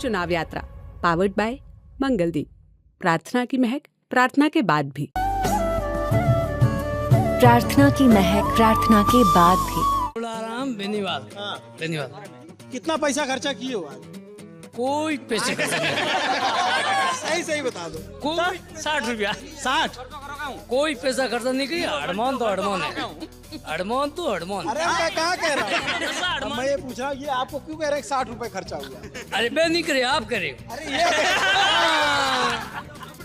चुनाव यात्रा powered by Mangaldeep. प्रार्थना की महक प्रार्थना के बाद भी। प्रार्थना की महक प्रार्थना के बाद भी। राम बेनीवाल। बेनीवाल। कितना पैसा खर्चा किए हो? कोई पैसे खर्चा नहीं। सही बता दो। कोई 60 रुपया। 60? कोई पैसा खर्चा नहीं किया। अड़मान तो अड़मान है। अड़मान तो अड़मान। अरे मैं कहाँ कह रहा हूँ, मैं ये पूछ रहा हूँ ये आपको क्यों कह रहे हैं 60 रुपए खर्चा हुआ? अरे मैं नहीं करे, आप करे। अरे ये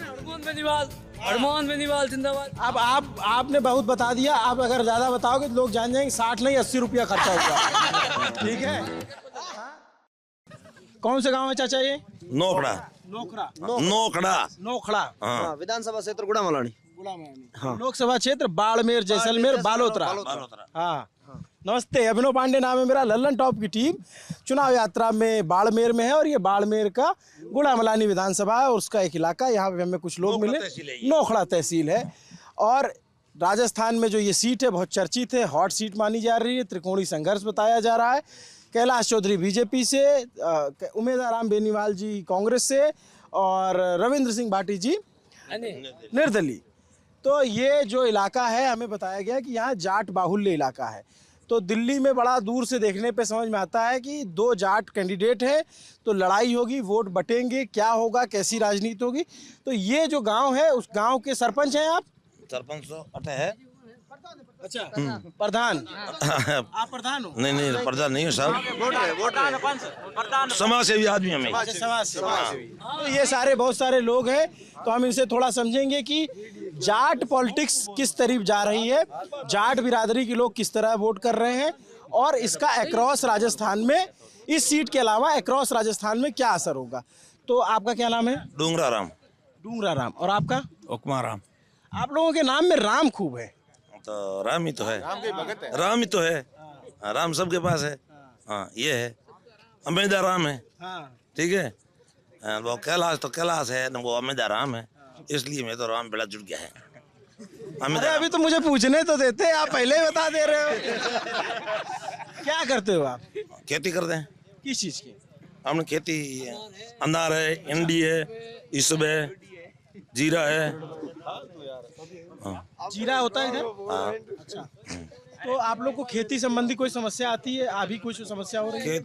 अड़मान बेनीवाल, अड़मान बेनीवाल जिंदाबाद। अब आपने बहुत बता दिया। आप अगर ज्यादा बताओगे तो लोग जान जाएंगे 60 नहीं 80 रुपया खर्चा हुआ। ठीक है। कौन से गांव है चाचा ये? नोखड़ा। नोखड़ा। नोखड़ा। हाँ। विधानसभा क्षेत्र गुड़ामलानी। हाँ। लोकसभा क्षेत्र बाड़मेर, जैसलमेर, बालोतरा। हाँ। नमस्ते, अभिनव पांडे नाम है मेरा। लल्लन टॉप की टीम चुनाव यात्रा में बाड़मेर में है और ये बाड़मेर का गुड़ामलानी विधानसभा है और उसका एक इलाका। यहाँ पे हमें कुछ लोग मिले। नोखड़ा तहसील है और राजस्थान में जो ये सीट है बहुत चर्चित है, हॉट सीट मानी जा रही है। त्रिकोणीय संघर्ष बताया जा रहा है। कैलाश चौधरी बीजेपी से, उमेदाराम बेनीवाल जी कांग्रेस से और रविंद्र सिंह भाटी जी निर्दलीय। तो ये जो इलाका है हमें बताया गया कि यहाँ जाट बाहुल्य इलाका है। तो दिल्ली में बड़ा दूर से देखने पे समझ में आता है कि 2 जाट कैंडिडेट हैं तो लड़ाई होगी, वोट बटेंगे, क्या होगा, कैसी राजनीति होगी। तो ये जो गांव है उस गांव के सरपंच हैं आप? सरपंच तो अटे है। अच्छा। प्रधान? आप प्रधान हो? नहीं प्रधान नहीं हो साहब, समाज सेवी आदमी हमें। समाज सेवी। तो ये सारे बहुत सारे लोग हैं तो हम इनसे थोड़ा समझेंगे कि जाट पॉलिटिक्स किस तरफ जा रही है, जाट बिरादरी के लोग किस तरह वोट कर रहे हैं और इसका अक्रॉस राजस्थान में, इस सीट के अलावा अक्रॉस राजस्थान में क्या असर होगा। तो आपका क्या नाम है? डूंगरा राम। डूंगरा राम। और आपका? उकमा राम। आप लोगों के नाम में राम खूब है। तो राम ही तो है, राम ही तो है। राम सबके पास है। हाँ ये है अमेदा राम है। ठीक है। वो कैलाश तो कैलाश है, वो अमेदा राम है, इसलिए मैं तो राम बेड़ा जुड़ गया है। अरे अभी तो मुझे पूछने तो देते, आप पहले ही बता दे रहे हो। क्या करते हो आप? खेती करते हैं। किस चीज की? हमने खेती अनार है, इंडी है, इसब है, जीरा है। जीरा होता है इधर? अच्छा। तो आप लोग को खेती संबंधी कोई समस्या आती है? अभी कुछ समस्या हो रही है?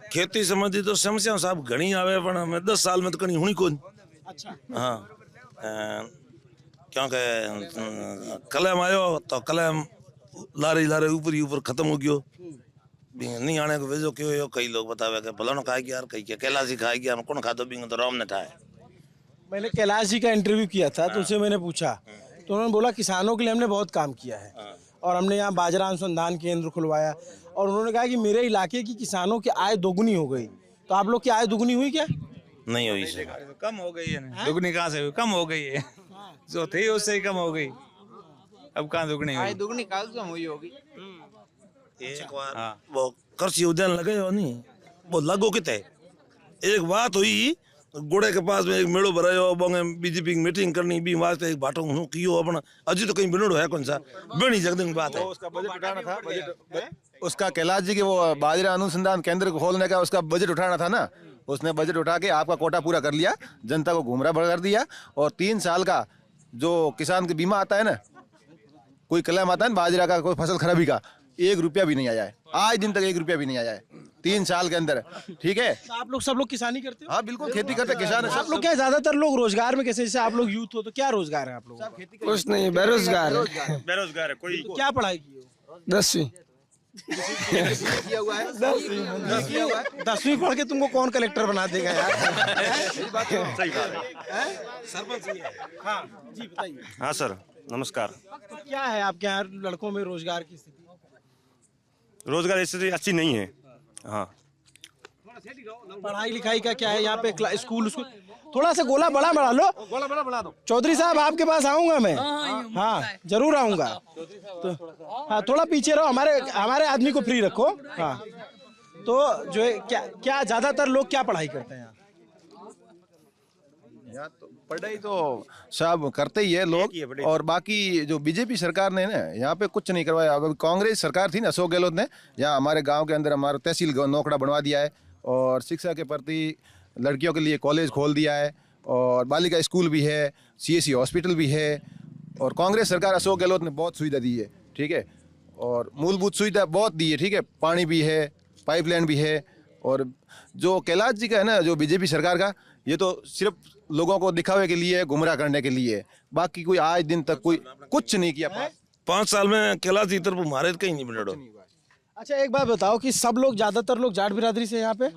खेती संबंधी तो समस्या साहब घनी आवे, पर हमें 10 साल में तो कहीं हुई कौन। अच्छा। हाँ क्योंकि कलम आयो तो कलम लारे ऊपर खत्म हो गयो। नहीं आने को वेजो क्यों कई लोग बतावे कि फलाना खाएगी यार, कहीं के कैलाशी खाएगी, हम कौन खाते बिंग तो राम ने खाए। मैंने कैलाश जी का इंटरव्यू किया था तो उनसे मैंने पूछा तो उन्होंने बोला किसानों के लिए हमने बहुत काम किया है और हमने यहाँ बाजरा अनुसंधान केंद्र खुलवाया और उन्होंने कहा कि मेरे इलाके की किसानों की आय दोगुनी हो गई। तो आप लोग की आय दोगुनी हुई क्या? नहीं हुई सर, कम हो गई है। दुगनी कहाँ से हुई? कम हो गई है। जो थी उससे ही कम हो गई। अब कहाँ दुगनी हुई? दुगनी काल कम हुई होगी। एक बार वो कृषि उद्यान लगे हो नहीं, वो लगो कितने एक बात हुई, गोड़े के पास में एक मेड़ो भरायो, बोंगे बीजेपी की मीटिंग करनी भी वास्ते एक बाटो हूं कियो अपना। अजी तो कहीं बिनोड़ो है कौन सा बड़ी जगदन बात है। उसका बजट उठाना था, बजट उसका कैलाश जी के वो बाजरा अनुसंधान केंद्र खोलने का उसका बजट उठाना था ना। उसने बजट उठा के आपका कोटा पूरा कर लिया, जनता को घुमरा कर दिया और 3 साल का जो किसान के बीमा आता है ना, कोई क्लेम आता है ना बाजरा का, कोई फसल खराबी का, 1 रुपया भी नहीं आया है आज दिन तक। 1 रुपया भी नहीं आया है 3 साल के अंदर। ठीक है। तो आप लोग सब लोग किसानी करते हो? हाँ बिल्कुल, खेती करते किसान। आप लोग क्या ज्यादातर लोग रोजगार में कैसे, जैसे आप लोग यूथ हो तो क्या रोजगार है आप लोग? कुछ नहीं, बेरोजगार है। बेरोजगार है कोई। तो क्या पढ़ाई की हो? 10वीं। 10वीं पढ़ के तुमको कौन कलेक्टर बना देगा यार? सही बात है। सरपंच ही है। हाँ जी बताइए। हाँ सर नमस्कार। तो क्या है आपके यहाँ लड़कों में रोजगार की स्थिति? रोजगार स्थिति अच्छी नहीं है। हाँ पढ़ाई लिखाई का क्या है यहाँ पे? स्कूल थोड़ा सा गोला बड़ा बढ़ा लो। गोला बड़ा बढ़ा दो। चौधरी साहब आपके पास आऊंगा मैं। हाँ जरूर आऊंगा। तो हाँ थोड़ा पीछे रहो, हमारे आदमी को फ्री रखो। हाँ तो जो है क्या ज्यादातर लोग क्या पढ़ाई करते हैं यहाँ? तो पढ़ाई तो सब करते ही है लोग, और बाकी जो बीजेपी सरकार ने ना यहाँ पे कुछ नहीं करवाया। अब कांग्रेस सरकार थी ना, अशोक गहलोत ने यहाँ हमारे गांव के अंदर हमारा तहसील नोखड़ा बनवा दिया है और शिक्षा के प्रति लड़कियों के लिए कॉलेज खोल दिया है और बालिका स्कूल भी है, CSC हॉस्पिटल भी है। और कांग्रेस सरकार अशोक गहलोत ने बहुत सुविधा दी है, ठीक है, और मूलभूत सुविधा बहुत दी है, ठीक है, पानी भी है, पाइपलाइन भी है। और जो कैलाश जी का है ना, जो बीजेपी सरकार का, ये तो सिर्फ लोगों को दिखावे के लिए, गुमराह करने के लिए, बाकी कोई आज दिन तक कोई कुछ नहीं किया। 5 साल में कैलाश जी तरफ हमारे कहीं नहीं बनेड़ो। अच्छा एक बात बताओ कि सब लोग ज्यादातर लोग जाट बिरादरी से यहाँ पे हैं?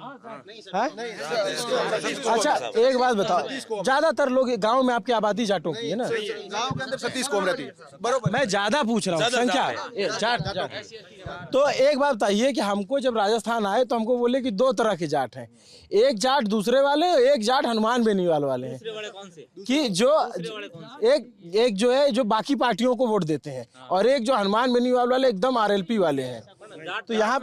अच्छा एक बात बताओ, ज्यादातर लोग गांव में आपकी आबादी जाटों की है ना? गांव के अंदर 36 कौम रहती है, बरोबर। मैं ज्यादा पूछ रहा हूँ संख्या जाट। तो एक बात बताइए कि हमको जब राजस्थान आए तो हमको बोले कि 2 तरह के जाट हैं, एक जाट दूसरे वाले, एक जाट हनुमान बेनीवाल वाले हैं, कि जो एक जो है जो बाकी पार्टियों को वोट देते हैं, और एक जो हनुमान बेनीवाल वाले एकदम RLP वाले हैं। तो यहाँ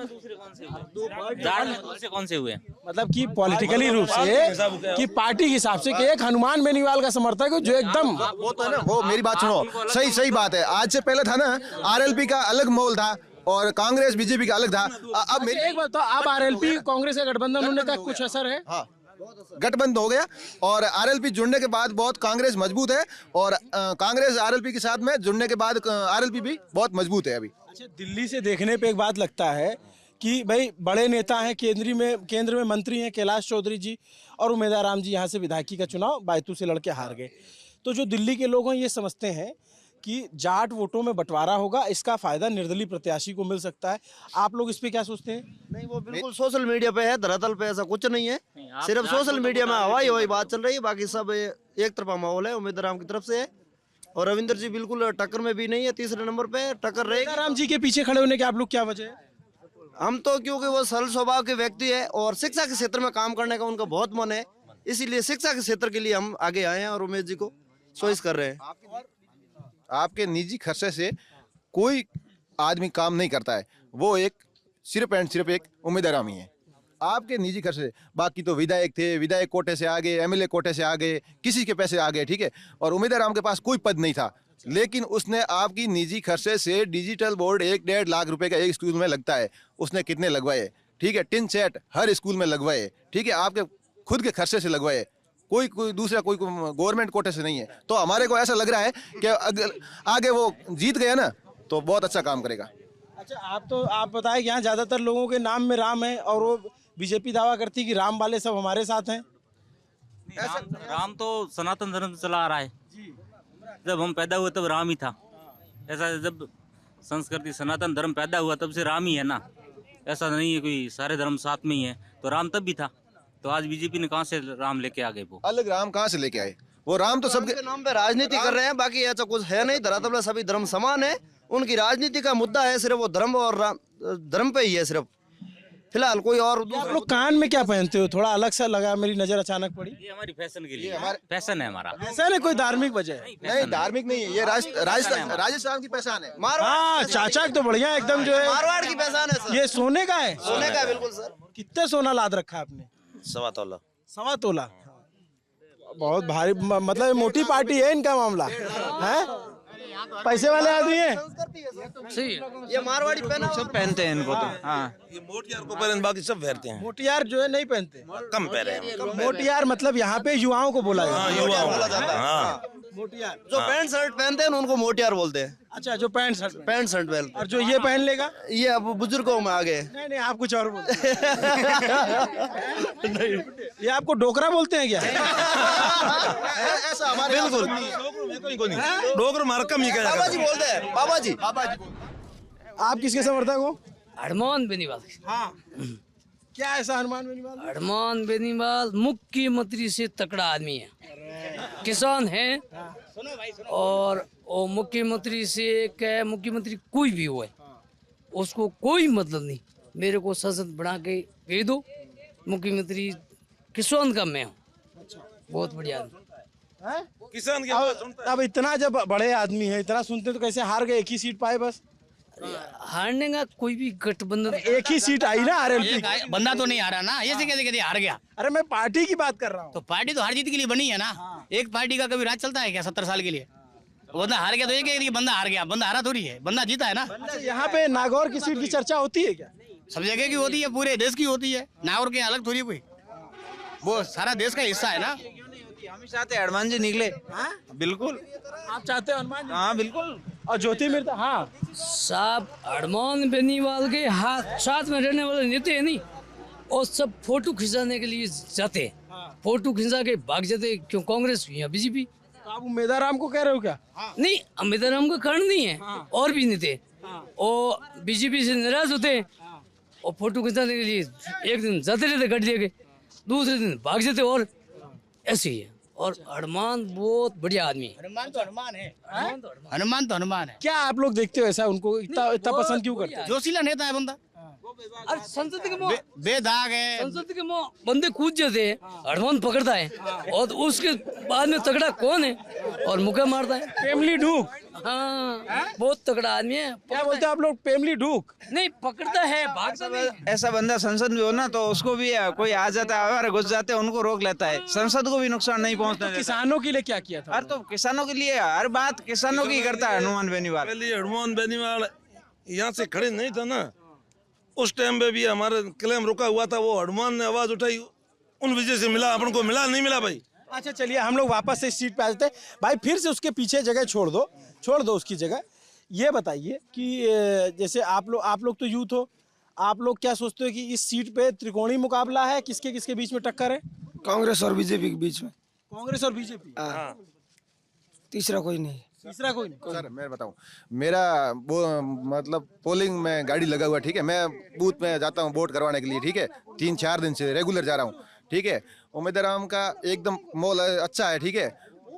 कौन से हुए, मतलब कि पॉलिटिकली रूप से कि पार्टी के हिसाब से कि एक हनुमान बेनीवाल का समर्थक है जो एकदम, वो तो है ना, वो मेरी बात सुनो, सही बात है। आज से पहले था ना, RLP का अलग मोल था और कांग्रेस बीजेपी का अलग था। अब मेरी एक बात तो, अब RLP कांग्रेस का गठबंधन होने का कुछ असर है? हाँ, गठबंधन हो गया और RLP जुड़ने के बाद बहुत कांग्रेस मजबूत है, और कांग्रेस RLP के साथ में जुड़ने के बाद RLP भी बहुत मजबूत है अभी। अच्छा, दिल्ली से देखने पे एक बात लगता है कि भाई बड़े नेता हैं, केंद्र में मंत्री हैं कैलाश चौधरी जी, और उमेदवार राम जी यहाँ से विधायकी का चुनाव बायतू से लड़के हार गए। तो जो दिल्ली के लोग हैं ये समझते हैं कि जाट वोटों में बंटवारा होगा, इसका फायदा निर्दलीय प्रत्याशी को मिल सकता है। आप लोग इस पे क्या सोचते हैं? नहीं, वो बिल्कुल सोशल मीडिया पे है, धरातल पे ऐसा कुछ नहीं है। सिर्फ सोशल मीडिया में हवाई बात चल रही है, बाकी सब एक तरफा माहौल है, उमेदवार राम की तरफ से है। और रविंदर जी बिल्कुल टक्कर में भी नहीं है, तीसरे नंबर पे टक्कर रहेगी। राम जी के पीछे खड़े होने के आप लोग क्या वजह है? हम तो क्योंकि वो सरल स्वभाव के व्यक्ति है और शिक्षा के क्षेत्र में काम करने का उनका बहुत मन है, इसीलिए शिक्षा के क्षेत्र के लिए हम आगे आए हैं और उमेश जी को चॉइस कर रहे हैं। आपके निजी खर्चे से कोई आदमी काम नहीं करता है, वो सिर्फ एक उम्मीदवार ही है। आपके निजी खर्च से, बाकी तो विधायक थे, विधायक कोटे से आ गए, MLA कोटे से आ गए, किसी के पैसे आ गए, ठीक है, और उम्मीदवार राम के पास कोई पद नहीं था, लेकिन उसने आपकी निजी खर्चे से डिजिटल बोर्ड 1-1.5 लाख रुपए का एक स्कूल में लगता है, उसने कितने लगवाए, ठीक है, टिन सेट हर स्कूल में लगवाए, ठीक है, आपके खुद के खर्चे से लगवाए, कोई दूसरा कोई गवर्नमेंट कोटे से नहीं है। तो हमारे को ऐसा लग रहा है कि आगे वो जीत गया ना तो बहुत अच्छा काम करेगा। अच्छा आप बताएं कि यहाँ ज्यादातर लोगों के नाम में राम है, और वो बीजेपी दावा करती है कि राम वाले सब हमारे साथ हैं। राम तो सनातन धर्म चला आ रहा है, जब हम पैदा हुए तब राम ही था। ऐसा जब संस्कृति सनातन धर्म पैदा हुआ तब से राम ही है ना, ऐसा नहीं है कोई सारे धर्म साथ में ही है। तो राम तब भी था, तो आज बीजेपी ने कहाँ से राम लेके आ गए? वो अलग राम कहाँ से लेके आए? वो राम तो सबके नाम पे राजनीति कर रहे हैं, बाकी ऐसा कुछ है नहीं। धरातल पे सभी धर्म समान है, उनकी राजनीति का मुद्दा है सिर्फ वो धर्म और धर्म पे ही है सिर्फ फिलहाल, कोई और। आप लोग कान में क्या पहनते हो? थोड़ा अलग सा लगा, मेरी नजर अचानक पड़ी। ये हमारी फैशन के लिए, फैशन है हमारा। ऐसा नहीं कोई धार्मिक वजह है? नहीं, धार्मिक नहीं है, ये राजस्थान की पहचान है। हाँ, चाचा तो बढ़िया एकदम जो है मारवाड़ की पहचान है सर। ये सोने का है? सोने का है बिल्कुल सर। कितने सोना लाद रखा आपने? 1.25 तोला। 1.25 तोला, बहुत भारी, मतलब मोटी पार्टी है इनका मामला है, पैसे वाले आदमी है। ये मारवाड़ी पहना सब पहनते हैं इनको तो। हाँ, ये मोटियार को पहन, बाकी सब पहनते हैं। मोटियार जो है नहीं पहनते, कम पहने हैं। मोटियार मतलब यहाँ पे युवाओं को बोला हाँ, जाता है। युवा बोला जाता है। हाँ, मोटियार जो पैंट शर्ट पहनते हैं उनको मोटियार बोलते हैं। अच्छा, जो पैंट शर्ट पहनते और जो ये पहन लेगा ये अब बुजुर्गों में आ गए। नहीं, आप कुछ और बोलते हैं। ये आपको डोकरा बोलते हैं क्या? ऐसा हमारे बिल्कुल डोगर मार कम ही कहा बाबा जी बोलते हैं, बाबा जी। आप किसके समर्थक हो? हनुमान बेनीवाल। हाँ, क्या ऐसा हनुमान बेनीवाल? हनुमान बेनीवाल मुख्यमंत्री से तकड़ा आदमी है, किसान है, और वो मुख्यमंत्री से क्या, मुख्यमंत्री कोई भी हो, उसको कोई मतलब नहीं। मेरे को संसद बना के भेज दो, मुख्यमंत्री किसान का मैं हूँ, बहुत बढ़िया आदमी। किसान अब इतना जब बड़े आदमी है, इतना सुनते तो कैसे हार गए? एक ही सीट पाए बस। हारने का कोई भी गठबंधन, एक ही सीट आई ना RLP। बंदा तो नहीं हारा ना, ऐसे कैसे हार गया? अरे मैं पार्टी की बात कर रहा हूँ। तो पार्टी तो हार जीत के लिए बनी है ना। एक पार्टी का कभी राज चलता है क्या 70 साल के लिए? बंदा हार गया तो ये बंदा हार गया, बंदा हारा थोड़ी है, बंदा जीता है ना। यहाँ पे नागौर की सीट की चर्चा होती है क्या? सब जगह की होती है, पूरे देश की होती है, नागौर के अलग थोड़ी कोई। वो सारा देश का हिस्सा है ना। हम ही चाहते हैं हनुमान जी निकले। बिल्कुल आप चाहते हो हनुमान जी? हाँ बिल्कुल। और ज्योतिर्मय हाँ साहब हनुमान बेनीवाल के हाथ साथ में रहने वाले नेता है नहीं, और सब फोटो खिंचाने के लिए जाते हैं, फोटो खिंचा के भाग जाते। क्यों कांग्रेस या बीजेपी? तो आप उम्मीदवार राम को कह रहे हो क्या? नहीं, उम्मीदवार का कारण नहीं है, और भी नेते और बीजेपी से नाराज होते हैं और फोटो खिंचाने के लिए एक दिन जाते रहते गाड़ी लेके, दूसरे दिन भाग जाते, और ऐसे ही है। और हनुमान बहुत बढ़िया आदमी है। हनुमान तो हनुमान है। हनुमान तो हनुमान है। क्या आप लोग देखते हो ऐसा उनको इतना पसंद क्यों करते हो? जोशीला नेता है बंदा। अरे संसद के मुंह बेदाग है। संसद के मुंह बंदे कूद जाते हैं, हनुमान पकड़ता है, और उसके बाद में तगड़ा कौन है और मुक्का मारता है? पेमली ढूक। हाँ, बहुत तगड़ा आदमी है। क्या बोलते हैं आप लोग? पेमली ढूक नहीं पकड़ता है, भागता नहीं। ऐसा बंदा संसद में हो ना तो उसको भी कोई आ जाता है, हमारे घुस जाते हैं, उनको रोक लेता है, संसद को भी नुकसान नहीं पहुंचता। किसानों के लिए क्या किया था? हर तो किसानों के लिए हर बात किसानों की करता है हनुमान बेनीवाल। पहले हनुमान बेनीवाल यहाँ से खड़े नहीं था ना, उस टाइम पे भी हमारा क्लेम रुका हुआ था, वो हनुमान ने आवाज उठाई, उन वजह से मिला, अपन को मिला नहीं मिला भाई। अच्छा चलिए हम लोग वापस से इस सीट पे आ जाते हैं भाई, फिर से उसके पीछे जगह छोड़ दो उसकी जगह। ये बताइए कि जैसे आप लोग तो यूथ हो, आप लोग क्या सोचते हो कि इस सीट पे त्रिकोणीय मुकाबला है, किसके किसके बीच में टक्कर है? कांग्रेस और बीजेपी के बीच में। कांग्रेस और बीजेपी, तीसरा कोई नहीं। तीसरा कोई नहीं। सर मैं बताऊं, मेरा वो मतलब पोलिंग में गाड़ी लगा हुआ, ठीक है, मैं बूथ में जाता हूं वोट करवाने के लिए, ठीक है, 3-4 दिन से रेगुलर जा रहा हूं, ठीक है। उम्मीदवार राम का एकदम मोल अच्छा है, ठीक है,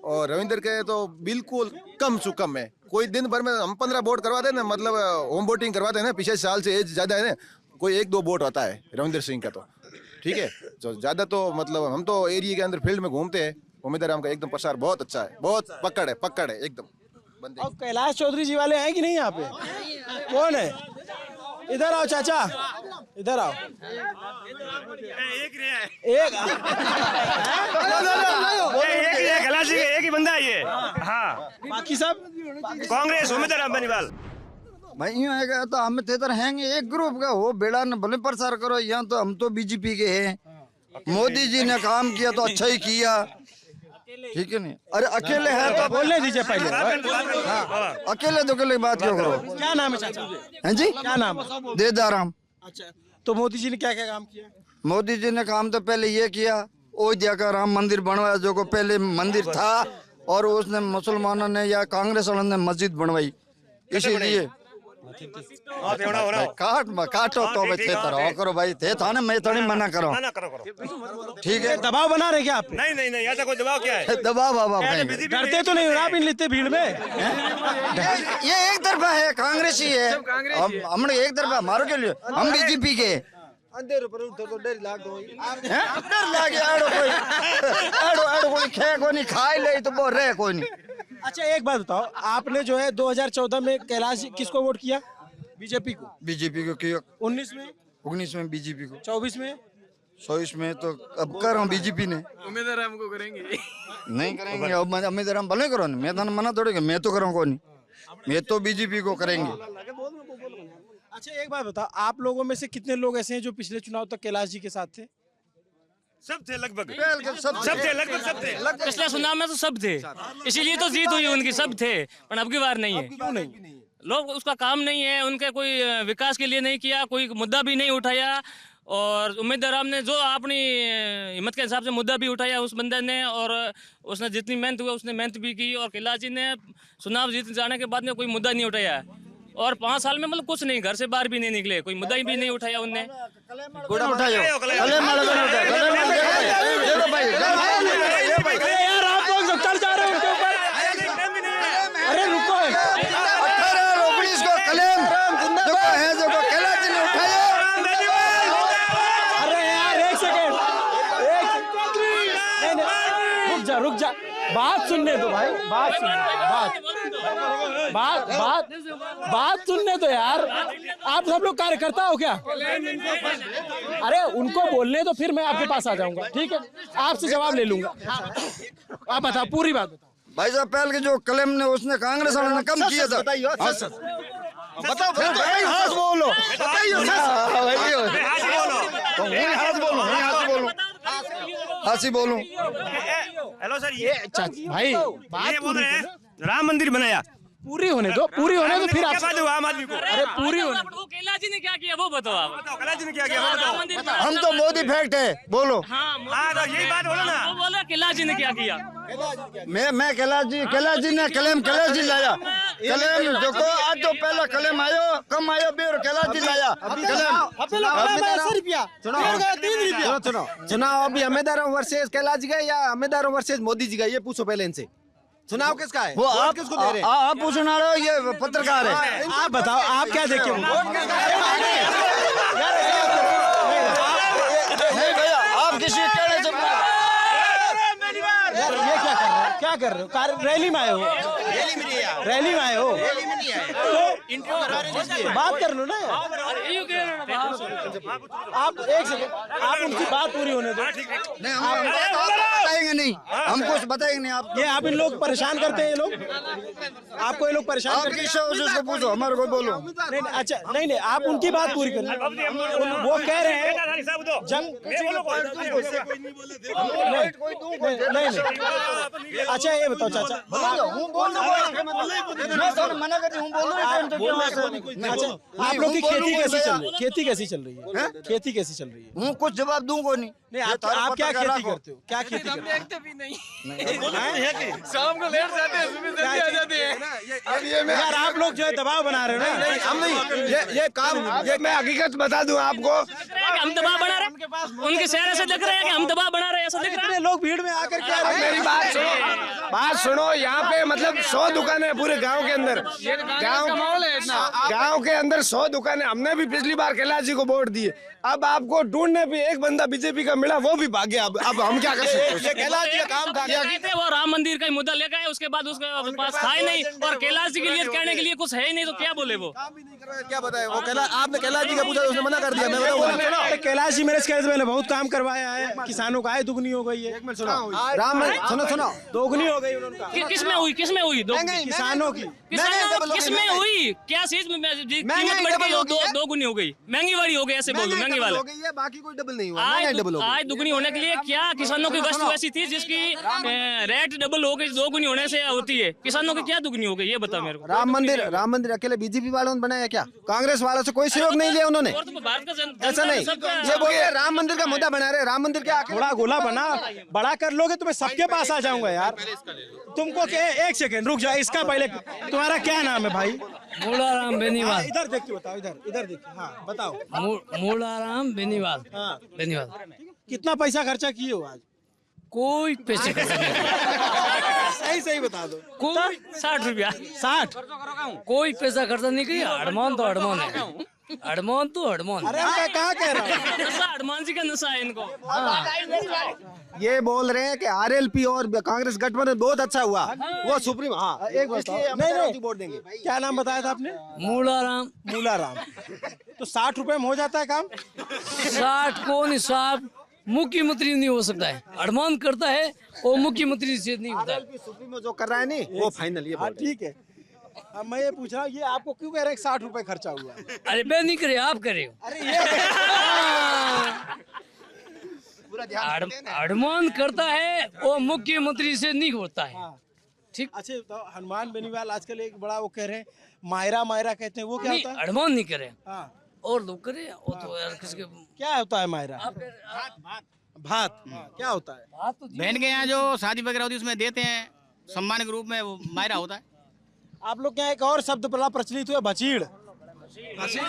और रविंदर के तो बिल्कुल कम से कम है। कोई दिन भर में हम 15 वोट करवाते हैं ना, मतलब होम वोटिंग करवाते हैं ना, पिछले साल से एज ज्यादा है ना, कोई 1-2 वोट होता है रविंदर सिंह का, तो ठीक है, तो ज्यादा तो मतलब हम तो एरिया के अंदर फील्ड में घूमते हैं। उम्मीदवार राम का एकदम प्रसार बहुत अच्छा है, बहुत पकड़ है एकदम। और कैलाश चौधरी जी वाले हैं कि नहीं यहाँ पे? कौन है? इधर आओ चाचा, इधर आओ। एक ही बंदा है ये। हाँ, बाकी सब कांग्रेस उम्मीदवार राम बेनीवाल। भाई यूँ है तो हम तेतर हैंगे एक ग्रुप का हो, बेड़ा न भले प्रचार करो, यहाँ तो हम तो बीजेपी के हैं। मोदी जी ने काम किया तो अच्छा ही किया, ठीक है नहीं? अरे अकेले है तो बोलने दीजिए पहले। अकेले तो अकेले बात क्यों करो? क्या नाम है चाचा? हैं जी, क्या नाम है? देदाराम। अच्छा, तो मोदी जी ने क्या क्या काम किया? मोदी जी ने काम तो पहले ये किया, अयोध्या का राम मंदिर बनवाया, जो को पहले मंदिर था, और उसने मुसलमानों ने या कांग्रेस वालों ने मस्जिद बनवाई, इसीलिए काटो तो करो भाई, थे था ना, मैं थोड़ी मना करो, ठीक है। दबाव बना रहे क्या आप? नहीं, ऐसा कोई दबाव क्या है? दबाव डरते तो नहीं हो आप इन लेते भीड़ में? ये एक तरफा है, कांग्रेस ही है, हम एक तरफा मारो के लिए, हम बीजेपी के। डर लागे आड़ो कोई खे कोई नहीं, खाई ले तो बोल रहे कोई नहीं। अच्छा एक बात बताओ, आपने जो है 2014 में कैलाश किसको वोट किया? बीजेपी को। बीजेपी को किया। 19 में बीजेपी को। 24 में? 24 में तो अब कर रहा हूँ बीजेपी ने। उम्मीदवार राम को करेंगे? नहीं करेंगे, अब उम्मीदवार हम भले करो, मैं तो मना थोड़ी, मैं तो करूँ कौन, मैं तो बीजेपी को करेंगे। अच्छा एक बात बताओ, आप लोगों में से कितने लोग ऐसे हैं जो पिछले चुनाव तक कैलाश जी के साथ थे? सब थे लगभग, सब थे लगभग सब थे। पिछले चुनाव में तो सब थे, इसीलिए तो जीत हुई उनकी, सब थे, पर अब की बार नहीं है। क्यों नहीं? लोग उसका काम नहीं है, उनके कोई विकास के लिए नहीं किया, कोई मुद्दा भी नहीं उठाया, और उम्मीदवार राम ने जो अपनी हिम्मत के हिसाब से मुद्दा भी उठाया उस बंदे ने, और उसने जितनी मेहनत हुआ उसने मेहनत भी की, और कैलाश जी ने चुनाव जीत जाने के बाद में कोई मुद्दा नहीं उठाया, और 5 साल में मतलब कुछ नहीं, घर से बाहर भी नहीं निकले, कोई मुद्दा ही भी नहीं उठाया उनने। यार आप लोग चढ़ जा रहे हो उनके ऊपर। अरे रुको, 18-19 को कलेम जो है, जो कैलाश जी ने उठाया। अरे यार एक सेकेंड, रुक जा, बात सुनने दो भाई, बात सुनने दो यार। आप सब लोग कार्यकर्ता हो क्या? अरे उनको बोलने दो, फिर मैं आपके पास आ जाऊंगा, ठीक है, आपसे जवाब ले लूंगा। आप बताओ, पूरी बात बताओ। भाई साहब पहले के जो कलेम ने उसने कांग्रेस वालों ने कम किया था। बताओ हाथ बोलो, हासी बोलूं। हेलो सर, ये भाई ये बोल रहे हैं राम मंदिर बनाया, पूरी होने दो, पूरी होने दो, फिर क्या आप बात हुआ आम आदमी को? अरे पूरी होने वो कैलाश जी ने क्या किया वो बताओ आप। कैलाश जी ने क्या किया वो बताओ। राम मंदिर में हम तो मोदी फैक्ट है, बोलो। हाँ तो यही बात बोलो ना। वो बोला कैलाश जी ने क्या किया। मैं कैलाश जी ने क्लेम कैलाश जी लाया, क्लेम देखो आज तो पहला क्लेम आयो, कम आयो बेर कैलाश जी लाया चुनाव अभी हमेदारों वर्सेस कैलाश जी का या हमेदारों वर्सेस मोदी जी का, ये पूछो पहले इनसे। चुनाव किसका है? वो आप किसको दे रहे हैं? आप पूछना रहे हो, ये पत्रकार है। आप बताओ, आप क्या देखे? नहीं भैया, आप किसी कहने से यार ये क्या कर रहे हो? रैली में आए हो? रैली में आए हो? बात कर लो ना। आप एक सेकंड, आप उनकी बात पूरी होने दो। नहीं, हम बताएंगे नहीं, हम कुछ बताएंगे नहीं। आप ये आप इन लोग परेशान करते हैं, ये लोग आपको, ये लोग परेशान करते हैं। उसको पूछो, हमारे को बोलो। नहीं अच्छा, नहीं आप उनकी बात पूरी करें। वो कह रहे हैं जंग नहीं। अच्छा ये बताओ चाचा, आप लोग की खेती कैसी चल रही है? खेती कैसी चल रही है? खेती कैसी चल रही है? हूँ कुछ जवाब दूंगा नहीं। आप क्या खेती करते हो? क्या खेती करते हो? शाम को लेट जाते हैं, सुबह जल्दी आ जाते हैं। यार आप लोग जो है दबाव बना रहे हो ना। हम नहीं, ये काम, ये मैं हकीकत बता दूं आपको। हम दबाव बना रहे हैं, उनके चेहरे से दिख रहा है कि हम दबाव बना रहे हैं, ऐसा दिख रहा है। लोग भीड़ में आकर क्या रहे हैं? मेरी बात सुनो। यहाँ पे मतलब 100 दुकानें हैं पूरे गांव के अंदर। गांव के अंदर 100 दुकानें। हमने भी पिछली बार कैलाश जी को वोट दिए। अब आपको ढूंढने पे एक बंदा बीजेपी का मिला, वो भी भाग गया। अब हम क्या कर सकते हैं? ये कैलाश जी का काम था। वो राम मंदिर का मुद्दा लेकर आए, उसके बाद उसके पास था ही नहीं, और कैलाश जी के लिए कहने के लिए कुछ है ही नहीं, तो क्या बोले वो? क्या बताए वो? आपने कैलाश जी का पूछा, उसने मना कर दिया। मैं बताऊँ, कैलाश जी मेरे कहने से पहले बहुत काम करवाया है, किसानों का आय दुगनी हो गई है। सुनो दोगुनी हो गई उनका। किसमें हुई? किसमें हुई? किसानों की। किसमें हुई? क्या चीज में कीमत बढ़ गई? दो गुनी हो गई, महंगी वाली हो गई, ऐसे बोलो महंगी वाले। बाकी कोई डबल नहीं हुआ। आय दुगनी होने के लिए क्या किसानों की वस्तु ऐसी थी जिसकी रेट डबल हो गई, दो गुनी होने से होती है? किसानों की क्या दुगनी हो गई, ये बताओ मेरे को। राम मंदिर अकेले बीजेपी वालों ने बनाया क्या? कांग्रेस वालों से कोई सहयोग नहीं लिया उन्होंने? ऐसा नहीं, ये बोलिए राम मंदिर का मुद्दा बना रहे। राम मंदिर क्या थोड़ा गोला बड़ा कर लोगे तो मैं सबके पास आ जाऊंगा यार। तुमको क्या? एक सेकंड रुक जाओ, इसका पहले तुम्हारा क्या नाम है भाई? मूलाराम बेनीवाल। इधर देख के बताओ, इधर देखिए। हाँ बताओ। मूलाराम बेनीवाल। हाँ बेनीवाल। कितना पैसा खर्चा किए हो आज? कोई पैसे खर्चा नहीं। सही बता दो। कोई 60 रुपया। 60? कोई पैसा खर्चा नहीं किया। अड़मान तो अड़मान है, अड़मान तो अड़मान। अरे मैं कहाँ कह रहा हूँ? नशा अड़मान जी का नशा है इनको। ये बोल रहे हैं कि आरएलपी और कांग्रेस गठबंधन बहुत अच्छा हुआ। वो सुप्रीम। हाँ एक नहीं वोट देंगे। क्या नाम बताया था आपने? मूलाराम। तो 60 रुपए में हो जाता है काम? 60 को नहीं साहब, मुख्यमंत्री नहीं हो सकता है। अड़मान करता है वो मुख्यमंत्री से नहीं होता है। सुप्रीम में जो कर रहा है नहीं वो फाइनल। ये ठीक है। अब मैं ये पूछ रहा हूँ, ये आपको क्यों कह रहे हैं 60 रुपए खर्चा हुआ? अरे मैं नहीं करे, आप करे। अरे ये अड़मान करता है वो मुख्यमंत्री से नहीं होता है। ठीक। अच्छा तो हनुमान बेनीवाल आजकल एक बड़ा वो कह रहे हैं, मायरा कहते हैं, वो क्या होता है? अड़मान नहीं करे और लोग करे। वो तो यार किसके क्या होता है मायरा? भात क्या होता है? बहन के यहाँ जो शादी वगैरह होती है उसमें देते हैं सम्मान के रूप में, वो मायरा होता है। आप लोग क्या एक और शब्द बड़ा प्रचलित हुआ, बचीड़। बसीड़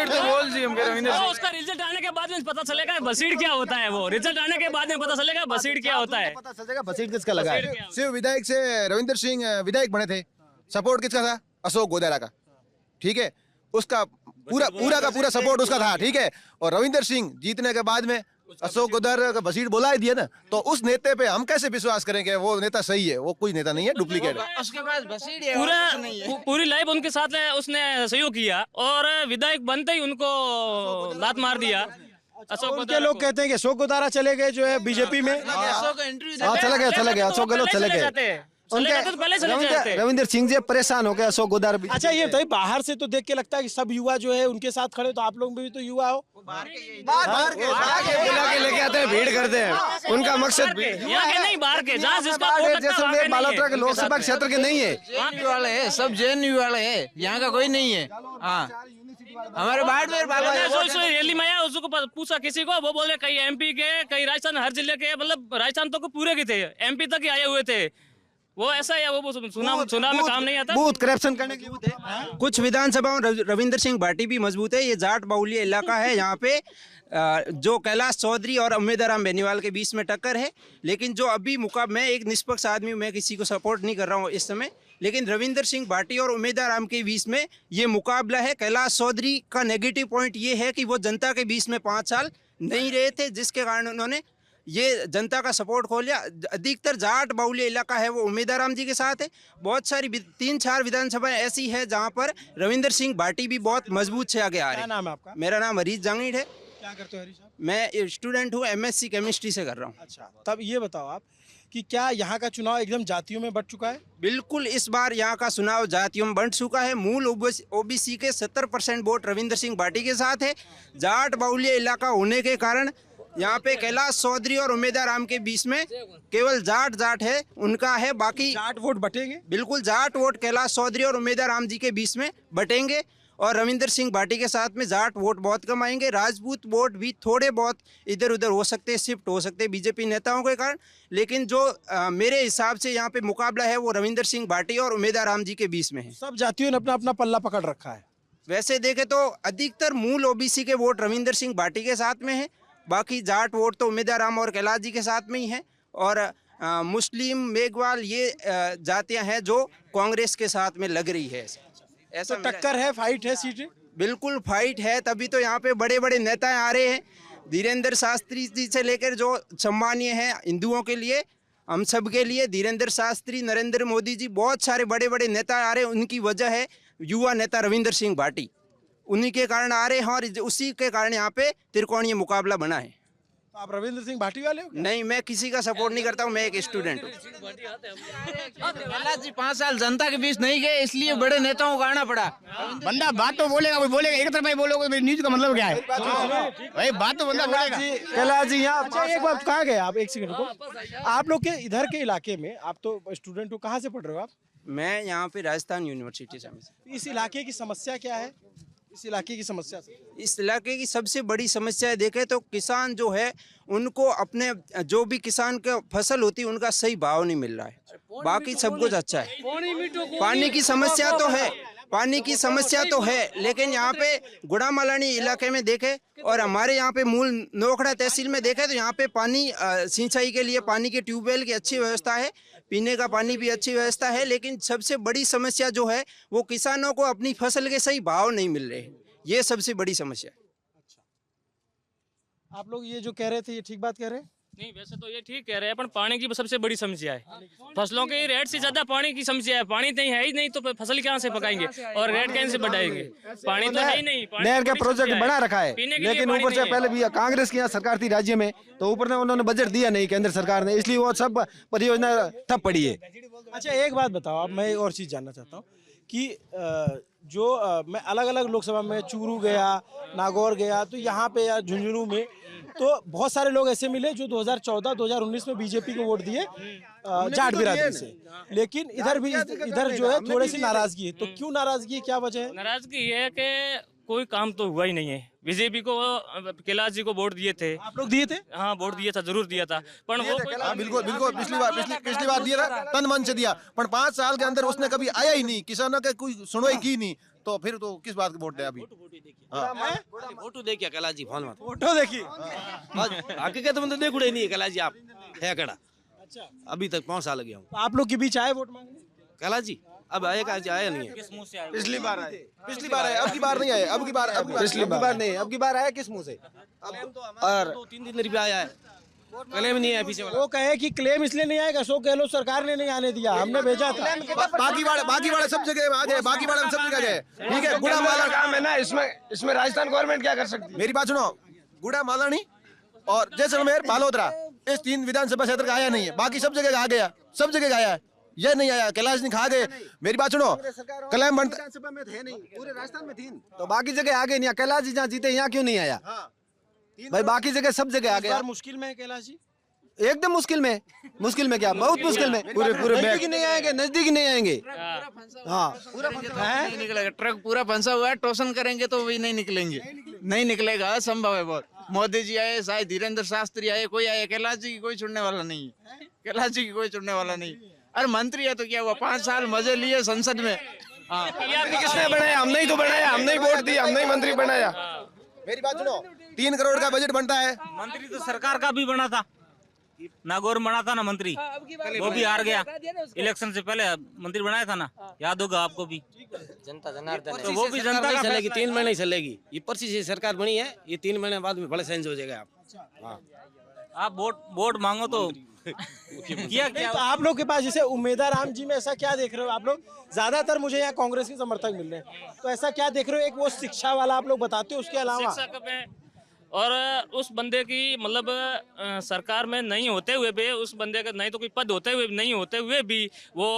तो बोल जी हम कह रहे हैं। उसका रिजल्ट आने के बाद में पता चलेगा बसीड़ क्या होता है। वो रिजल्ट आने के बाद में पता चलेगा बसीड़ क्या होता है। पता चलेगा बसीड़ किसका लगा है। सिर्फ विधायक से रविंदर सिंह विधायक बने थे, सपोर्ट किसका था? अशोक गोदारा का। ठीक है, उसका पूरा का पूरा सपोर्ट उसका था। ठीक है, और रविंदर सिंह जीतने के बाद में अशोक गोदारा का बसीड़ बोला ही दिया ना, तो उस नेता पे हम कैसे विश्वास करें कि वो नेता सही है? वो कोई नेता नहीं है, डुप्लीकेट है। उसके पास बसीड़ है, पूरी लाइफ उनके साथ उसने सहयोग किया, और विधायक बनते ही उनको लात मार दिया। उनके लोग कहते हैं कि अशोक गोदारा चले गए जो है बीजेपी में। चले गए अशोक गहलोत चले गए। चले जाते तो पहले चले जाते। रविंदर सिंह जी परेशान हो गए, अशोक गोदार भी। अच्छा ये बताइए, बाहर से तो देख के लगता है कि सब युवा जो है उनके साथ खड़े, तो आप लोग भी तो युवा हो। बाहर के लेके आते हैं, भीड़ करते हैं, उनका मकसद यहाँ के नहीं, बाहर के, जहाँ जिसका वोट लगता है, वहाँ जैसलमेर के बालोतरा नहीं के है। लोकसभा क्षेत्र के नहीं है। जेएनयू वाले है, सब जेएनयू वाले है, यहाँ का कोई नहीं है। हाँ, हमारे बाड़मेर जो रैली में आया उसको पूछा किसी को, वो बोले कई एमपी के, कई राजस्थान, हर जिले के, मतलब राजस्थान तो पूरे के थे, एमपी तक ही आए हुए थे। वो ऐसा है, वो चुनाव में काम नहीं आता, बूथ करप्शन करने के लिए थे। कुछ विधानसभा में रविंदर सिंह भाटी भी मजबूत है। ये जाट बाहुल्य इलाका है, यहाँ पे जो कैलाश चौधरी और उम्मीदवार बेनीवाल के बीच में टक्कर है। लेकिन जो अभी मैं एक निष्पक्ष आदमी, मैं किसी को सपोर्ट नहीं कर रहा हूँ इस समय, लेकिन रविंदर सिंह भाटी और उम्मीदवार राम के बीच में ये मुकाबला है। कैलाश चौधरी का नेगेटिव पॉइंट ये है कि वो जनता के बीच में 5 साल नहीं रहे थे, जिसके कारण उन्होंने ये जनता का सपोर्ट खो लिया। अधिकतर जाट बाहुल्य इलाका है वो उम्मीदवार राम जी के साथ है। बहुत सारी 3-4 विधानसभाएं ऐसी है जहाँ पर रविंदर सिंह भाटी भी बहुत मजबूत से आगे आ रहे हैं। क्या नाम है आपका? मेरा नाम हरीश जांगीड़ है। क्या करते हो हरीश साहब? मैं स्टूडेंट हूँ, MSc केमिस्ट्री से कर रहा हूँ। अच्छा, तब ये बताओ आप कि क्या यहाँ का चुनाव एकदम जातियों में बंट चुका है? बिल्कुल, इस बार यहाँ का चुनाव जातियों में बंट चुका है। मूल OBC के 70% वोट रविंदर सिंह भाटी के साथ है। जाट बाहुल्य इलाका होने के कारण यहाँ पे कैलाश चौधरी और उम्मीदवार राम के बीच में केवल जाट है, उनका है। बाकी जाट वोट बटेंगे? बिल्कुल, जाट वोट कैलाश चौधरी और उम्मीदवार राम जी के बीच में बटेंगे और रविंदर सिंह भाटी के साथ में जाट वोट बहुत कम आएंगे। राजपूत वोट भी थोड़े बहुत इधर उधर हो सकते हैं, शिफ्ट हो सकते हैं बीजेपी नेताओं के कारण। लेकिन जो मेरे हिसाब से यहाँ पे मुकाबला है वो रविंदर सिंह भाटी और उम्मीदवार राम जी के बीच में है। सब जातियों ने अपना अपना पल्ला पकड़ रखा है। वैसे देखे तो अधिकतर मूल OBC के वोट रविंदर सिंह भाटी के साथ में है। बाकी जाट वोट तो उम्मीदवार राम और कैलाश जी के साथ में ही है। और मुस्लिम, मेघवाल, ये जातियां हैं जो कांग्रेस के साथ में लग रही है। ऐसा तो टक्कर है, फाइट है, सीटें बिल्कुल फाइट है। तभी तो यहाँ पे बड़े बड़े नेता आ रहे हैं। धीरेन्द्र शास्त्री जी से लेकर जो सम्मानीय है हिंदुओं के लिए, हम सब के लिए, धीरेन्द्र शास्त्री, नरेंद्र मोदी जी, बहुत सारे बड़े बड़े नेता आ रहे हैं। उनकी वजह है युवा नेता रविंदर सिंह भाटी, उन्हीं के कारण आ रहे हैं और उसी के कारण यहाँ पे त्रिकोणीय मुकाबला बना है। तो आप रविंद्र सिंह भाटी वाले हो? नहीं, मैं किसी का सपोर्ट नहीं करता हूँ, मैं एक स्टूडेंट हूँ। कैलाश जी 5 साल जनता के बीच नहीं गए, इसलिए बड़े नेताओं को आना पड़ा। बंदा बात तो बोलेगा, कोई बोलेगा एक तरफा ही बोलोगे, न्यूज का मतलब क्या है भाई? बात तो बंदा बोलेगा। कैलाश जी यहाँ, अच्छा एक बात, कहाँ गए आप? एक सेकंड रुको। आप लोग के इधर के इलाके में, आप तो स्टूडेंट हो, कहाँ से पढ़ रहे हो आप? मैं यहाँ पे राजस्थान यूनिवर्सिटी से। इस इलाके की समस्या क्या है? इस इलाके की समस्या से, इस इलाके की सबसे बड़ी समस्या देखें तो किसान जो है उनको अपने जो भी किसान का फसल होती है उनका सही भाव नहीं मिल रहा है। बाकी सब कुछ अच्छा है। पानी की समस्या तो है, पानी की समस्या तो है, लेकिन यहाँ पे गुड़ामालानी इलाके में देखे और हमारे यहाँ पे मूल नोखड़ा तहसील में देखे तो यहाँ पे पानी सिंचाई के लिए पानी के ट्यूबवेल की अच्छी व्यवस्था है, पीने का पानी भी अच्छी व्यवस्था है। लेकिन सबसे बड़ी समस्या जो है वो किसानों को अपनी फसल के सही भाव नहीं मिल रहे हैं, ये सबसे बड़ी समस्या है। आप लोग ये जो कह रहे थे ये ठीक बात कह रहे हैं? नहीं, वैसे तो ये ठीक कह रहे हैं, पर पानी की सबसे बड़ी समस्या है। फसलों के रेट से ज्यादा पानी की समस्या है। पानी नहीं है ही नहीं तो फसल कहाँ से पकाएंगे और रेट कहाँ से बढ़ाएंगे? पानी तो है ही नहीं। नहर का प्रोजेक्ट बना रखा है, लेकिन ऊपर से पहले भी कांग्रेस की यहाँ सरकार थी राज्य में, तो ऊपर ने उन्होंने बजट दिया नहीं केंद्र सरकार ने, इसलिए वो सब परियोजना ठप पड़ी है। अच्छा एक बात बताओ आप, मैं और चीज जानना चाहता हूँ कि मैं अलग अलग लोकसभा में चूरू गया, नागौर गया, तो यहाँ पे या झुंझुनू में तो बहुत सारे लोग ऐसे मिले जो 2014-2019 में बीजेपी को वोट दिए जाट बिरादरी से, लेकिन इधर जो है थोड़ी सी नाराजगी है। तो क्यों नाराजगी है, क्या वजह है? नाराजगी है कि कोई काम तो हुआ ही नहीं है। बीजेपी को कैलाश जी को वोट दिए थे। आप लोग दिए थे? हाँ, वोट दिया था, जरूर दिया था, पर वो बिल्कुल बिल्कुल पिछली बार दिया था, तन मन से दिया, पर 5 साल के अंदर उसने कभी आया ही नहीं, किसानों के कोई सुनवाई की नहीं, तो फिर तो किस बात के वोट दे? अभी फोटो देखिए कैलाश जी, फोन में फोटो देखिए, हकीकत में तो देख उड़े नहीं है कैलाश जी, आप है कड़ा। अच्छा, अभी तक 5 साल गया हूँ। आप लोग के बीच आए वोट मांगने? कैलाश जी अब आया नहीं है। पिछली बार आए, अब की बार नहीं आए, अब की बार नहीं, अब की बार आया किस मुंह से? और 2-3 रुपया आया है, क्लेम नहीं है पीछे वाला। वो कहे कि क्लेम इसलिए नहीं आएगा, अशोक गहलोत सरकार ने नहीं आने दिया, हमने भेजा था। बाकी वाले सब जगह आ गए, बाकी वाले सब जगह गए, ठीक है। गुड़ा माला काम है ना, इसमें राजस्थान गवर्नमेंट क्या कर सकती है? मेरी बात सुनो, गुड़ा मालानी और जैसलमेर, बालोतरा, इस 3 विधानसभा क्षेत्र का आया नहीं है, बाकी सब जगह आ गया, सब जगह आया है। ये नहीं आया, कैलाश नहीं खा गए। मेरी बात सुनो, कलम बनता विधानसभा में थे नहीं, पूरे राजस्थान में थी, तो बाकी जगह आगे नहीं, कैलाश जी जहाँ जीते यहाँ क्यों नहीं आया? भाई बाकी जगह सब जगह आ गया। मुश्किल में है कैलाश जी, एकदम मुश्किल में क्या, बहुत मुश्किल में। पूरे नजदीक नहीं आएंगे, नजदीक नहीं आएंगे। हाँ पूरा नहीं निकलेगा, ट्रक पूरा फंसा हुआ है, टोसन करेंगे तो भी नहीं निकलेंगे, नहीं निकलेगा, असंभव है बहुत। मोदी जी आए, शायद धीरेन्द्र शास्त्री आए, कोई आए, कैलाश जी की कोई छुड़ने वाला नहीं है, कैलाश जी की कोई छुड़ने वाला नहीं। अरे मंत्री है तो क्या हुआ, 5 साल मजे लिए संसद में। हाँ किसने बनाया? हमने ही तो बनाया, हमने ही वोट दिया, हमने ही मंत्री बनाया। मेरी बात सुनो, 3 करोड़ का बजट बनता है। मंत्री तो सरकार का भी बना था, नागौर बना था ना मंत्री, वो भी हार गया इलेक्शन से पहले, मंत्री बनाया था ना, याद होगा आपको भी। जनता जनार्दन तो वो भी जनता का चलेगी, 3 महीने चलेगी। ये पर्ची से सरकार बनी है, ये 3 महीने बाद में बड़े चेंज हो जाएगा। आप वोट मांगो तो किया क्या? तो आप लोग के पास जैसे उम्मीदवार राम जी में ऐसा क्या देख रहे हो आप लोग? ज्यादातर मुझे यहाँ कांग्रेस के समर्थक मिल रहे हैं, तो ऐसा क्या देख रहे हो? एक वो शिक्षा वाला आप लोग बताते हो, उसके अलावा और उस बंदे की मतलब सरकार में नहीं होते हुए भी, उस बंदे का नहीं तो कोई पद होते हुए नहीं होते हुए भी वो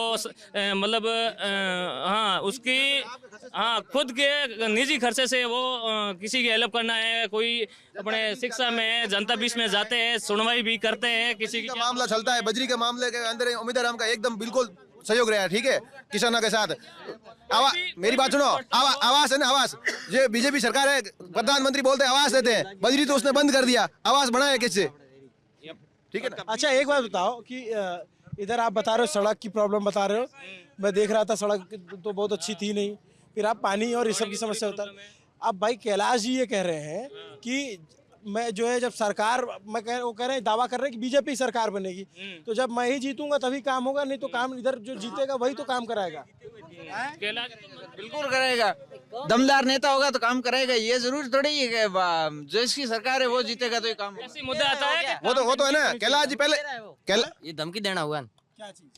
मतलब हाँ उसकी हाँ खुद के निजी खर्चे से वो किसी की हेल्प करना है, कोई अपने शिक्षा में जनता बीच में जाते हैं, सुनवाई भी करते हैं, किसी का मामला चलता है, बजरी के मामले के अंदर उम्मीदवार राम का एकदम बिल्कुल सहयोग रहा है, ठीक है, किसानों के साथ। मेरी बात सुनो, आवास है ना, आवास, ये बीजेपी सरकार है, प्रधानमंत्री बोलते हैं आवास देते हैं, बजरी तो उसने बंद कर दिया, आवास बनाया किससे? ठीक है ना। अच्छा एक बात बताओ कि इधर आप बता रहे हो सड़क की प्रॉब्लम बता रहे हो, मैं देख रहा था सड़क तो बहुत अच्छी थी नहीं, फिर आप पानी और इस सब की समस्या होता है। अब भाई कैलाश जी ये कह रहे हैं कि मैं जो है जब सरकार वो कह रहे हैं, दावा कर रहे हैं कि बीजेपी सरकार बनेगी, तो जब मैं ही जीतूंगा तभी काम होगा, नहीं तो काम इधर जो जीतेगा वही तो काम कराएगा। बिल्कुल करेगा, दमदार नेता होगा तो काम करेगा, ये जरूर थोड़ी है कि जो इसकी सरकार है वो जीतेगा तो ये काम। ऐसी मुद्दा आता है, वो तो है ना, कैलाश जी पहले ये धमकी देना हुआ,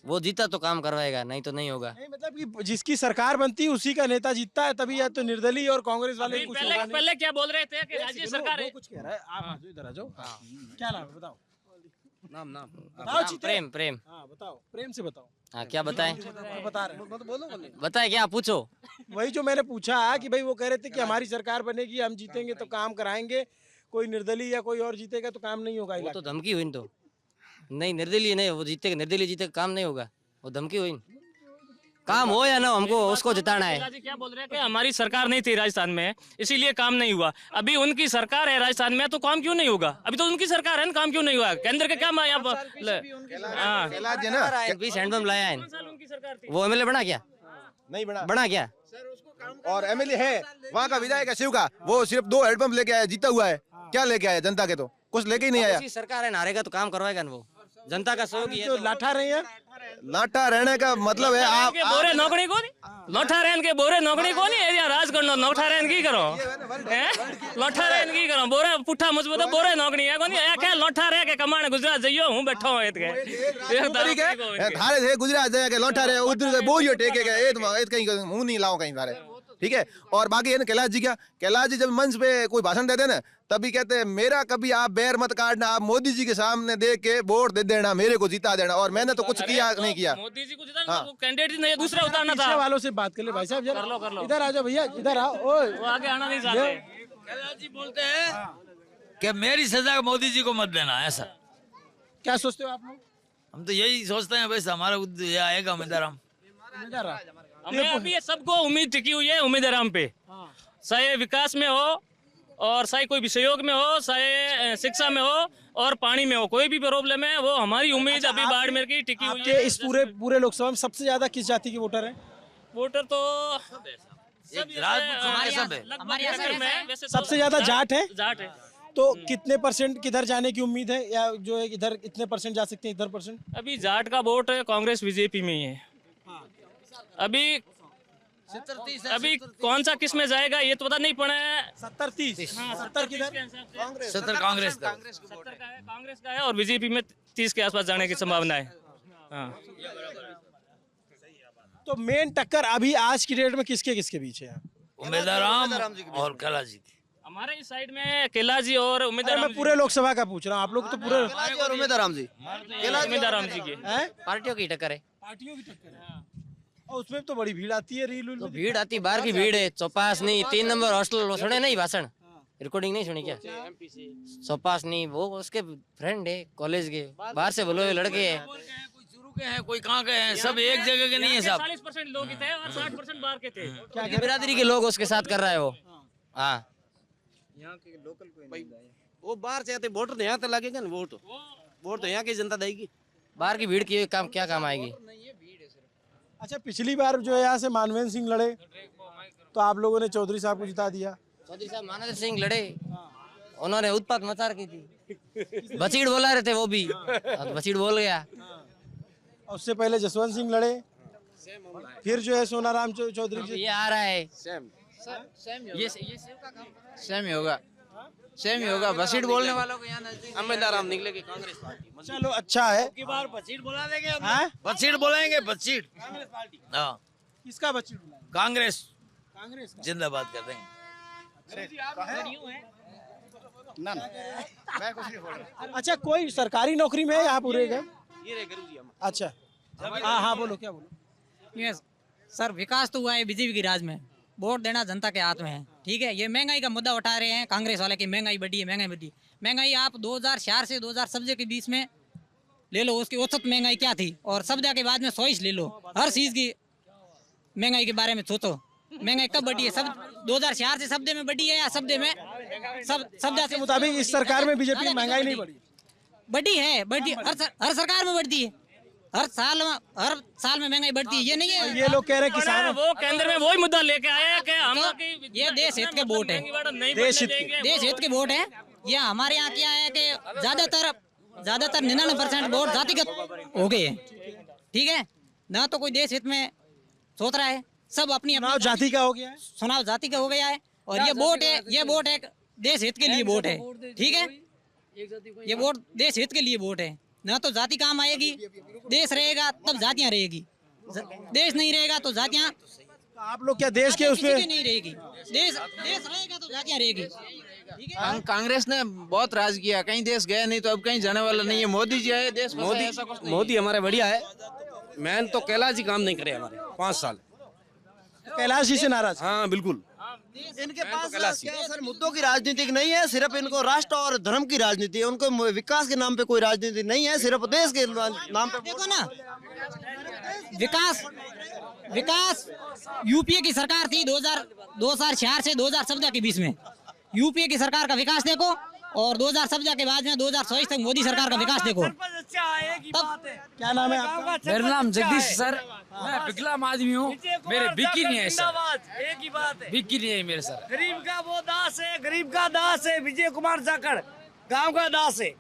वो जीता तो काम करवाएगा, नहीं तो नहीं होगा। नहीं मतलब कि जिसकी सरकार बनती है उसी का नेता जीतता है, तभी या तो निर्दलीय और कांग्रेस वाले कुछ होगा नहीं। पहले क्या बोल रहे थे कि राज्य सरकार है, कुछ कह रहा है, आप इधर आ जाओ। क्या नाम है बताओ? नाम बताओ। प्रेम। हाँ बताओ, प्रेम से बताओ। हाँ क्या बताएं? बता रहे हैं, बताए क्या, पूछो। वही जो मैंने पूछा कि भाई वो कह रहे थे कि हमारी सरकार बनेगी, हम जीतेंगे तो काम कराएंगे, कोई निर्दलीय या कोई और जीतेगा तो काम नहीं होगा। वो तो धमकी हुई तो नहीं, निर्दलीय नहीं, वो जीतेगा, निर्दलीय जीतेगा काम नहीं होगा, वो धमकी हुई। काम हो या ना हमको उसको जिताना है। क्या बोल रहे हैं कि हमारी सरकार नहीं थी राजस्थान में इसीलिए काम नहीं हुआ, अभी उनकी सरकार है राजस्थान में तो काम क्यों नहीं होगा? अभी तो उनकी सरकार है ना, काम क्यों नहीं हुआ? केंद्र के क्या यहाँ हैंडपंप लाया है, वो एमएलए बना क्या? नहीं बना क्या? और एमएलए है वहाँ का, विधायक है शिव का, वो सिर्फ 2 हैंडपंप लेके आया, जीता हुआ है, क्या लेके आया? जनता के तो कुछ लेके ही नहीं आया। सरकार है, नारेगा तो काम करवाएगा ना, वो जनता का सहयोग है। तो लाठा रही है, लाठा रहने का मतलब है आप बोरे नौकरी को लोठा रहन के बोरे नौकरी को नहीं एरिया राज करनो, लोठा रहन की करो हैं, लोठा रहन की करो, बोरे पुठा मजबूत बोरे नौकरी है कोनी ए के लोठा रह के कमाने गुजरात जइयो हूं बैठो हूं इत के थारे थे गुजरात जाए के लोठा रहे उधर बोरियो टेके के ए तुम कहीं मुंह नहीं लाओ कहीं थारे, ठीक है। और बाकी है ना कैलाश जी, क्या कैलाश जी जब मंच पे कोई भाषण देते ना तभी कहते हैं मेरा कभी आप बैर मत काटना, आप मोदी जी के सामने देख के वोट दे देना, मेरे को जिता देना, और मैंने तो कुछ किया नहीं किया। मोदी जी को जिताना वो कैंडिडेट नहीं, दूसरा उतारना था। वालों से बात कर ले भाई साहब, कर लो इधर आ जाओ भैया, इधर आओ। ओए वो आगे आना नहीं चाहते। कैलाश जी बोलते हैं कि मेरी सजा मोदी जी को मत देना, ऐसा क्या सोचते हो आप लोग? हम तो यही सोचते हैं, बस हमारा ये आएगा उम्मीदवार हमें अभी सबको उम्मीद टिकी हुई है उम्मीदवार पे, चाहे विकास में हो और चाहे कोई भी सहयोग में हो, चाहे शिक्षा में हो और पानी में हो, कोई भी प्रॉब्लम है वो हमारी उम्मीद अभी बाड़मेर की टिकी हुई है। इस पूरे लोकसभा में सबसे ज्यादा किस जाति के वोटर हैं? वोटर तो सबसे ज्यादा जाट है। जाट है तो कितने % किधर जाने की उम्मीद है, या जो है इधर इतने % जा सकते हैं, इधर %? अभी जाट का वोट कांग्रेस बीजेपी में ही है। अभी कौन सा किस में जाएगा ये तो पता नहीं पड़ा है। 70-30 70 किधर? 70 कांग्रेस का है और बीजेपी में 30 के आसपास जाने की संभावना है। तो मेन टक्कर अभी आज की डेट में किसके बीच है? उम्मीदवार राम और कैलाश जी की। हमारे इस साइड में कैलाश जी और उम्मीदवार मैं पूरे लोकसभा का पूछ रहा हूँ, आप लोग तो पूरे उम्मीदवार राम जी, उम्मीदवार राम जी के पार्टियों की टक्कर है। पार्टियों की टक्कर है। और उसमें तो बड़ी भीड़ आती है, रील तो भीड़ आती, बाहर की भीड़ है। चौपास नहीं, 3 नंबर हॉस्टल, वो सुने नहीं भाषण, रिकॉर्डिंग नहीं सुनी क्या? चौपास नहीं, वो उसके फ्रेंड है कॉलेज के, बाहर से बोलो लड़के हैं, के हैं, कोई कहाँ के हैं, सब एक जगह के नहीं है सब। 40% लोग ही थे और 60% बाहर के थे। क्या बिरादरी के लोग उसके साथ कर रहा है वो। हाँ, यहाँ के लोकल कोई वो बाहर से आते, वोट तो यहाँ तो लगेगा ना, वोट तो यहाँ की जनता देगी। बाहर की भीड़ की काम क्या काम आएगी? अच्छा, पिछली बार जो है यहाँ से मानवेंद्र सिंह लड़े तो आप लोगों ने चौधरी साहब को जिता दिया। चौधरी साहब मानवेंद्र सिंह लड़े, उन्होंने उत्पात मचा रखी थी, बचीड़ बोला रहे थे वो भी, बचीड़ बोल गया। उससे पहले जसवंत सिंह लड़े, फिर जो है सोनाराम चौधरी जी। ये आ रहा है, ये सेम ही होगा, सेम ही होगा। बसीट बोलने वालों को यहाँ नजदीक अमेदाराम निकलेगी कांग्रेस पार्टी। चलो अच्छा है, की बार बचीट बुला देंगे हम, बचीट बोलेंगे, बचीट। हाँ, किसका बचीट? कांग्रेस, कांग्रेस जिंदाबाद कर देंगे। ना मैं कुछ नहीं बोल रहा। अच्छा, कोई सरकारी नौकरी में है यहाँ पूरे गए? ये रहे गुरुजी हम। अच्छा, हाँ बोलो, क्या बोलो? ये सर विकास तो हुआ है बीजेपी की राज में, वोट देना जनता के हाथ में है। ठीक है, ये महंगाई का मुद्दा उठा रहे हैं कांग्रेस वाले की, महंगाई बढ़ी है, महंगाई बढ़ी। महंगाई आप 2004 से 2017 के बीच में ले लो, उसकी औसत महंगाई क्या थी, और सब्जा के बाद में 100 ले लो, हर चीज की महंगाई के बारे में सोचो। महंगाई कब बढ़ी है? सब 2004 से सब्जे में बढ़ी है या सब्जे में सब्जा के मुताबिक इस सरकार में बीजेपी की महंगाई नहीं बढ़ी? बढ़ी है, बढ़ी हर सरकार में बढ़ती है, हर साल में महंगाई बढ़ती है। ये नहीं है, ये लोग कह रहे हैं किसान, वो केंद्र में वही मुद्दा लेके आए कि हम ये देश हित के वोट है, देश हित के वोट है। ये हमारे यहाँ क्या है कि ज्यादातर 99% वोट जातिगत हो गए हैं। ठीक है ना, तो कोई देश हित में सोच रहा है, सब अपनी जाति का हो गया है, चुनाव जाति का हो गया है। और ये वोट है देश हित के लिए वोट है। ठीक है, ये वोट देश हित के लिए वोट है, ना तो जाति काम आएगी। देश रहेगा तब जातियां रहेगी, देश नहीं रहेगा तो जातियां। आप लोग क्या देश के उसमें नहीं रहेगी, देश रहेगा तो जातियां रहेगी। कांग्रेस ने बहुत राज किया, कहीं देश गया नहीं तो अब कहीं जाने वाला नहीं है। मोदी जी आए, देश मोदी हमारे बढ़िया है। मैन तो कैलाश जी काम नहीं करे हमारे 5 साल। कैलाश जी से नाराज? हाँ बिल्कुल। इनके पास क्या सर मुद्दों की राजनीति नहीं है, सिर्फ इनको राष्ट्र और धर्म की राजनीति है। उनको विकास के नाम पे कोई राजनीति नहीं है, सिर्फ देश के नाम पे। देखो ना, विकास यूपीए की सरकार थी 2004 से 2017 के बीच में। यूपीए की सरकार का विकास देखो, और 2017 के बाद में 2024 तक मोदी सरकार का विकास देखो। क्या नाम है आपका? मेरा नाम जगदीश सर, मैं विकलांग आदमी हूँ, मेरे बिकी नहीं है सर, एक ही बात है, बिकी नहीं है मेरे सर। गरीब का वो दास है, गरीब का दास है विजय कुमार जाखड़, गांव का दास है।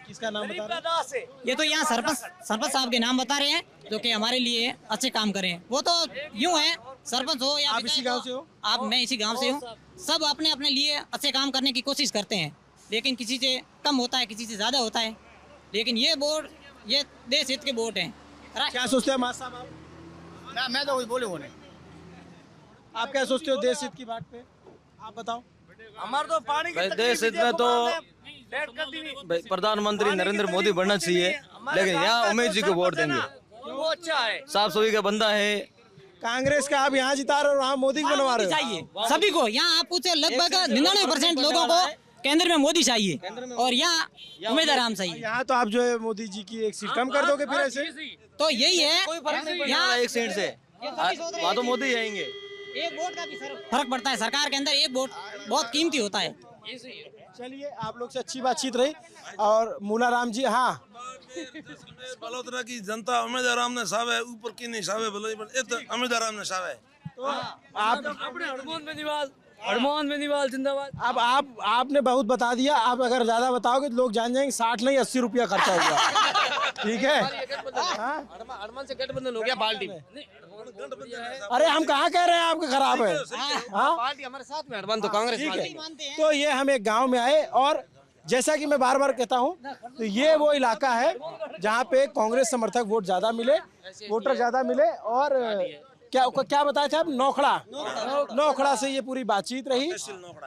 किसका नाम बता रहे? दास है। ये तो यहाँ सरपंच साहब के नाम बता रहे हैं, जो कि हमारे लिए अच्छे काम करें। वो तो यूँ है, सरपंच हो या आप इसी गांव से हो? मैं इसी गांव से हूँ। सब अपने अपने लिए अच्छे काम करने की कोशिश करते हैं, लेकिन किसी से कम होता है, किसी से ज्यादा होता है। लेकिन ये वोट, ये देश हित के वोट हैं। क्या सोचते हैं मास साहब आप? ना मैं तो कुछ बोले नहीं। आप क्या सोचते हो देश हित की बात पे? आप बताओ। हमारे तो पानी की देश हित में तो प्रधानमंत्री नरेंद्र मोदी बनना चाहिए, लेकिन यहाँ उमेश जी को वोट देंगे। वो अच्छा है, साफ सफाई का बंदा है। कांग्रेस का आप यहाँ जिता रहे हो और वहाँ मोदी को बनवा रहे हो? चाहिए सभी को। यहाँ आप पूछे लगभग 99% लोगों को केंद्र में मोदी चाहिए, और यहाँ उम्मीदवार चाहिए। यहाँ तो आप जो है मोदी जी की एक सीट कम कर दोगे फिर ऐसे? तो यही है, यहाँ एक सीट से वहाँ तो मोदी आएंगे। एक वोट का भी फर्क पड़ता है। सरकार के अंदर एक वोट बहुत कीमती होता है। चलिए, आप लोग से अच्छी बातचीत रही। और मूलाराम जी, हाँ बलोत्रा की जनता अमेदाराम ने सावे ऊपर की नहीं सावे बलोत्रा अमेदाराम ने सावे। तो आप हनुमान बेनीवाल जिंदाबाद। अब आपने बहुत बता दिया, आप अगर ज्यादा बताओगे तो लोग जान जाएंगे 60 नहीं 80 रुपया खर्चा हुआ। ठीक है, हनुमान से गठबंधन हो गया पार्टी में। अरे हम कहाँ कह रहे हैं आपका खराब है? हाँ, पार्टी हमारे साथ में हनुमान तो कांग्रेस ठीक है। तो ये हम एक गांव में आए, और जैसा कि मैं बार बार कहता हूँ, तो ये वो इलाका है जहाँ पे कांग्रेस समर्थक वोट ज्यादा मिले, वोटर ज्यादा मिले। और क्या बताया था आप? नौखड़ा से ये पूरी बातचीत रही।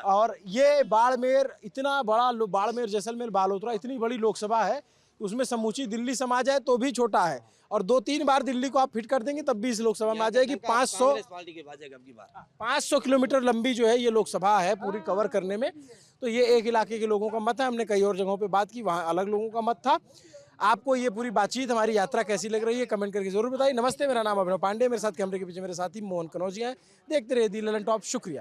और ये बाड़मेर, इतना बड़ा बाड़मेर जैसलमेर बालोतरा इतनी बड़ी लोकसभा है उसमें समूची दिल्ली समा जाए तो भी छोटा है, और 2-3 बार दिल्ली को आप फिट कर देंगे तब भी इस लोकसभा में आ जाएगी। 500 किलोमीटर लंबी जो है ये लोकसभा है पूरी कवर करने में। तो ये एक इलाके के लोगों का मत है, हमने कई और जगहों पे बात की, वहाँ अलग लोगों का मत था। आपको ये पूरी बातचीत, हमारी यात्रा कैसी लग रही है कमेंट करके जरूर बताइए। नमस्ते, मेरा नाम अभिनव पांडे, मेरे साथ कैमरे के पीछे मेरे साथी मोहन कनौजिया हैं। देखते रहिए दी ललन टॉप। शुक्रिया।